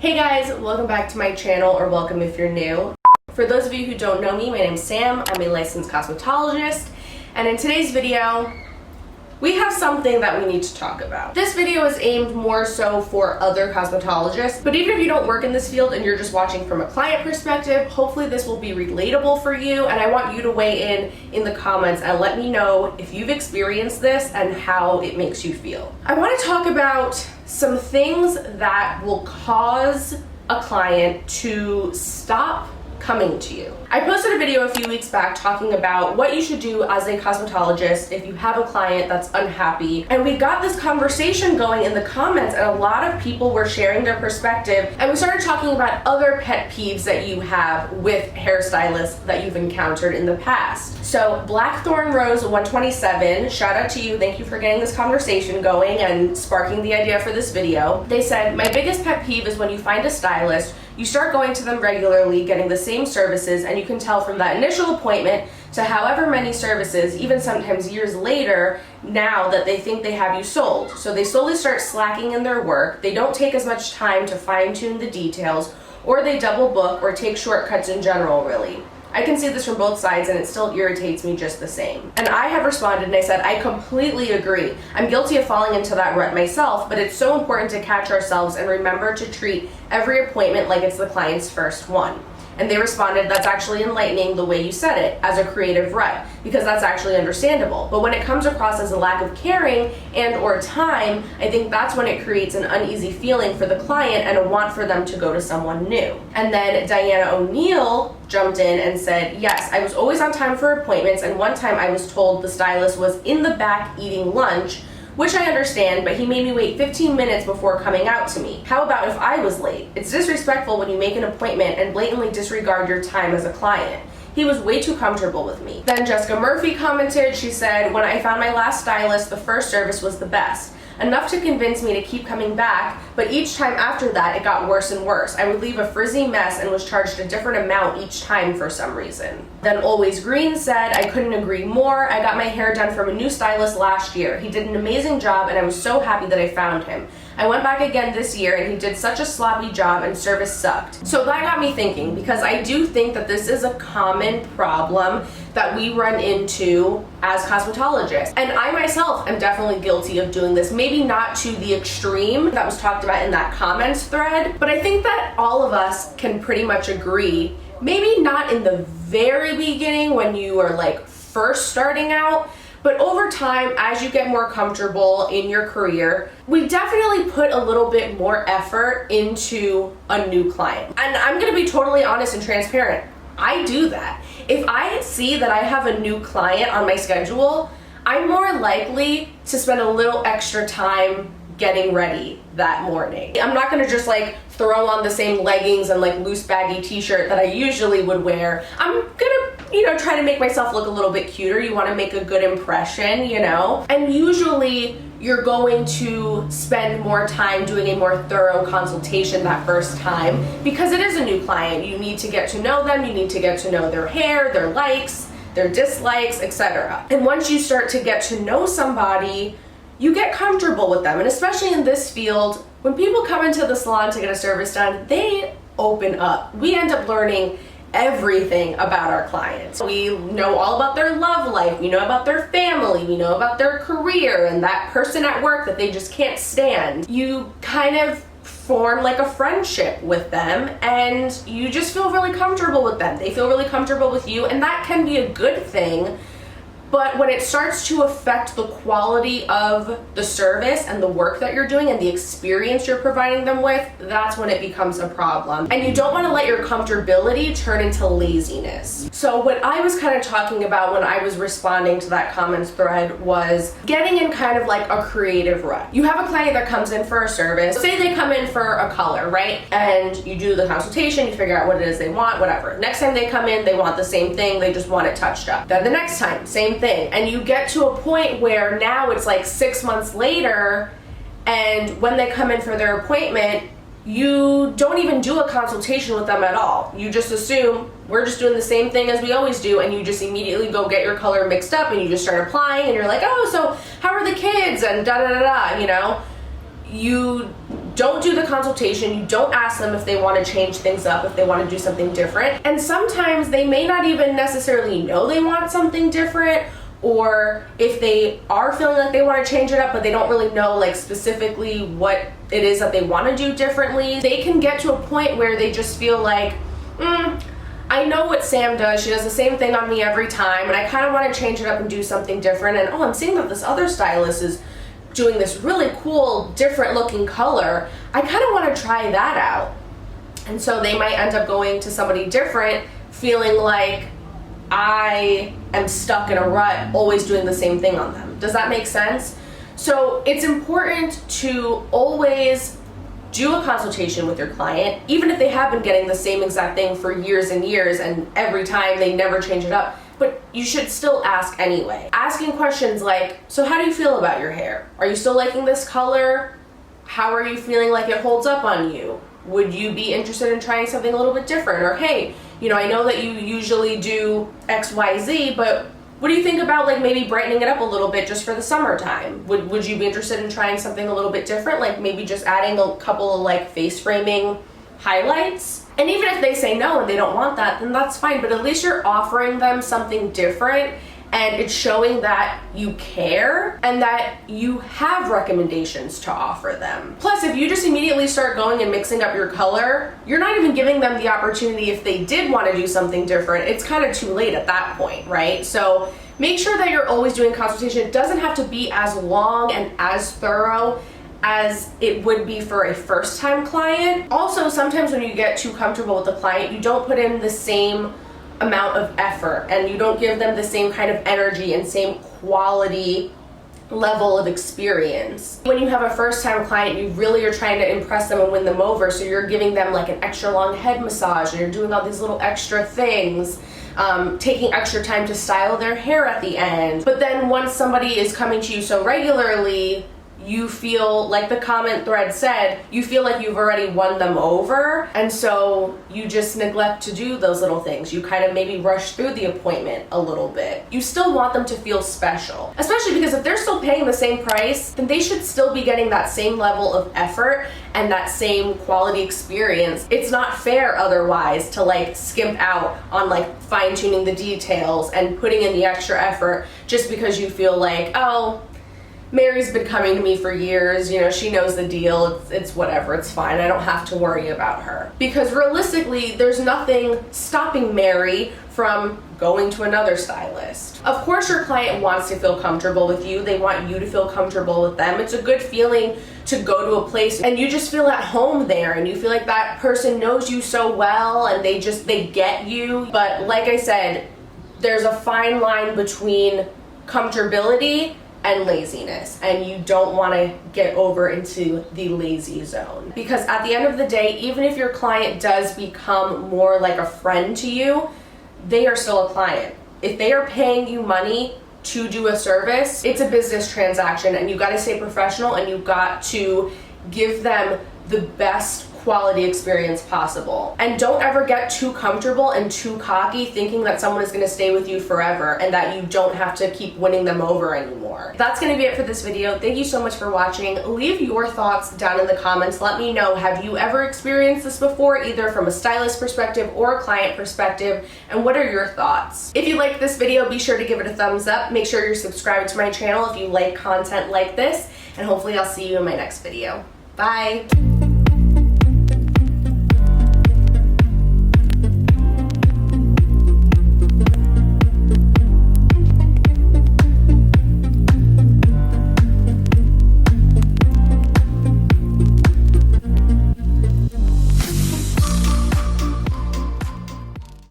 Hey guys, welcome back to my channel, or welcome if you're new. For those of you who don't know me, my name's Sam. I'm a licensed cosmetologist, and in today's video, we have something that we need to talk about. This video is aimed more so for other cosmetologists, but even if you don't work in this field and you're just watching from a client perspective, hopefully this will be relatable for you, and I want you to weigh in the comments and let me know if you've experienced this and how it makes you feel. I want to talk about some things that will cause a client to stop coming to you. I posted a video a few weeks back talking about what you should do as a cosmetologist if you have a client that's unhappy, and we got this conversation going in the comments, and a lot of people were sharing their perspective, and we started talking about other pet peeves that you have with hairstylists that you've encountered in the past. So Blackthorn Rose 127, shout out to you, thank you for getting this conversation going and sparking the idea for this video. They said, my biggest pet peeve is when you find a stylist, you start going to them regularly, getting the same services, and you can tell from that initial appointment to however many services, even sometimes years later, now that they think they have you sold. So they slowly start slacking in their work, they don't take as much time to fine-tune the details, or they double book or take shortcuts in general, really. I can see this from both sides, and it still irritates me just the same. And I have responded and I said, I completely agree. I'm guilty of falling into that rut myself, but it's so important to catch ourselves and remember to treat every appointment like it's the client's first one. And they responded, that's actually enlightening the way you said it, as a creative rut, because that's actually understandable. But when it comes across as a lack of caring and or time, I think that's when it creates an uneasy feeling for the client and a want for them to go to someone new. And then Diana O'Neill jumped in and said, yes, I was always on time for appointments, and one time I was told the stylist was in the back eating lunch, which I understand, but he made me wait 15 minutes before coming out to me. How about if I was late? It's disrespectful when you make an appointment and blatantly disregard your time as a client. He was way too comfortable with me. Then Jessica Murphy commented, she said, when I found my last stylist, the first service was the best. Enough to convince me to keep coming back, but each time after that, it got worse and worse. I would leave a frizzy mess and was charged a different amount each time for some reason. Then Always Green said, I couldn't agree more. I got my hair done from a new stylist last year. He did an amazing job, and I was so happy that I found him. I went back again this year, and he did such a sloppy job, and service sucked. So that got me thinking, because I do think that this is a common problem that we run into as cosmetologists. And I myself am definitely guilty of doing this, maybe not to the extreme that was talked about in that comments thread, but I think that all of us can pretty much agree, maybe not in the very beginning when you are like first starting out, but over time, as you get more comfortable in your career, we definitely put a little bit more effort into a new client. And I'm gonna be totally honest and transparent. I do that. If I see that I have a new client on my schedule, I'm more likely to spend a little extra time getting ready that morning. I'm not gonna just like throw on the same leggings and like loose baggy t-shirt that I usually would wear. I'm gonna, try to make myself look a little bit cuter. You wanna make a good impression, And usually you're going to spend more time doing a more thorough consultation that first time because it is a new client. You need to get to know them, you need to get to know their hair, their likes, their dislikes, etc. And once you start to get to know somebody, you get comfortable with them. And especially in this field, when people come into the salon to get a service done, they open up. We end up learning everything about our clients. We know all about their love life, we know about their family, we know about their career and that person at work that they just can't stand. You kind of form like a friendship with them, and you just feel really comfortable with them. They feel really comfortable with you, and that can be a good thing. But when it starts to affect the quality of the service and the work that you're doing and the experience you're providing them with, that's when it becomes a problem. And you don't want to let your comfortability turn into laziness. So what I was kind of talking about when I was responding to that comments thread was getting in kind of like a creative rut. You have a client that comes in for a service. Say they come in for a color, right? And you do the consultation, you figure out what it is they want, whatever. Next time they come in, they want the same thing, they just want it touched up. Then the next time, same thing. And you get to a point where now it's like 6 months later, and when they come in for their appointment, you don't even do a consultation with them at all. You just assume we're just doing the same thing as we always do, and you just immediately go get your color mixed up and you just start applying, and you're like, oh, so how are the kids, and da da da da, you don't do the consultation, you don't ask them if they want to change things up, if they want to do something different. And sometimes they may not even necessarily know they want something different, or if they are feeling like they want to change it up but they don't really know like specifically what it is that they want to do differently, they can get to a point where they just feel like, I know what Sam does, she does the same thing on me every time, and I kind of want to change it up and do something different, and oh, I'm seeing that this other stylist is doing this really cool different looking color, I kind of want to try that out. And so they might end up going to somebody different, feeling like I am stuck in a rut, always doing the same thing on them. Does that make sense? So it's important to always do a consultation with your client, even if they have been getting the same exact thing for years and years, and every time they never change it up. But you should still ask anyway. Asking questions like, so how do you feel about your hair? Are you still liking this color? How are you feeling like it holds up on you? Would you be interested in trying something a little bit different? Or hey, I know that you usually do XYZ, but what do you think about like maybe brightening it up a little bit just for the summertime? Would you be interested in trying something a little bit different? Like maybe just adding a couple of like face framing highlights? And even if they say no and they don't want that, then that's fine, but at least you're offering them something different, and it's showing that you care and that you have recommendations to offer them. Plus, if you just immediately start going and mixing up your color, you're not even giving them the opportunity if they did want to do something different. It's kind of too late at that point, right? So make sure that you're always doing consultation. It doesn't have to be as long and as thorough as it would be for a first-time client. Also, sometimes when you get too comfortable with the client, you don't put in the same amount of effort and you don't give them the same kind of energy and same quality level of experience. When you have a first-time client, you really are trying to impress them and win them over, so you're giving them like an extra long head massage, and you're doing all these little extra things, taking extra time to style their hair at the end. But then once somebody is coming to you so regularly, you feel like the comment thread said, you feel like you've already won them over, and so you just neglect to do those little things. You kind of maybe rush through the appointment a little bit. You still want them to feel special, especially because if they're still paying the same price, then they should still be getting that same level of effort and that same quality experience. It's not fair otherwise to like skimp out on like fine-tuning the details and putting in the extra effort just because you feel like, oh, Mary's been coming to me for years, she knows the deal, it's whatever, it's fine, I don't have to worry about her. Because realistically, there's nothing stopping Mary from going to another stylist. Of course your client wants to feel comfortable with you, they want you to feel comfortable with them. It's a good feeling to go to a place and you just feel at home there, and you feel like that person knows you so well and they get you. But like I said, there's a fine line between comfortability and laziness, and you don't want to get over into the lazy zone, because at the end of the day, even if your client does become more like a friend to you, they are still a client. If they are paying you money to do a service, it's a business transaction, and you got to stay professional and you've got to give them the best quality experience possible. And don't ever get too comfortable and too cocky thinking that someone is going to stay with you forever and that you don't have to keep winning them over anymore. That's going to be it for this video. Thank you so much for watching. Leave your thoughts down in the comments. Let me know, have you ever experienced this before, either from a stylist perspective or a client perspective, and what are your thoughts? If you liked this video, be sure to give it a thumbs up. Make sure you're subscribed to my channel if you like content like this, and hopefully I'll see you in my next video. Bye!